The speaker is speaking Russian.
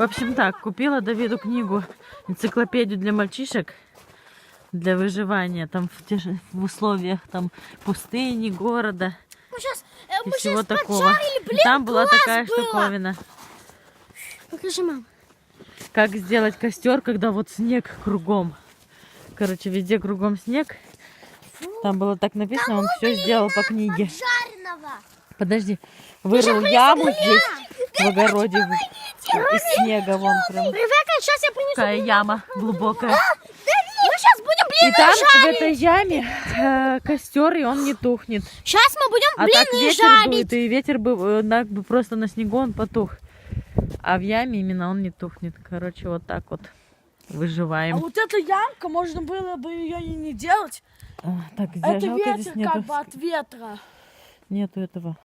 В общем так, купила Давиду книгу, энциклопедию для мальчишек, для выживания там в условиях там пустыни, города и всего такого. И там была такая штуковина. Покажи, мам. Как сделать костер, когда вот снег кругом. Короче, везде кругом снег. Там было так написано, он все сделал по книге. Подожди, вырыл яму здесь в огороде из снега вон прям. Ребята, сейчас я принесу. Такая яма глубокая. Мы сейчас будем И там в этой яме костер, и он не тухнет. Сейчас мы будем А так блины ветер жарить. дует, и ветер бы просто на снегу он потух. А в яме именно он не тухнет. Короче, вот так вот выживаем. А вот эта ямка, можно было бы ее и не делать. Так, Это жалко, здесь ветер нету, как бы от ветра. нету этого.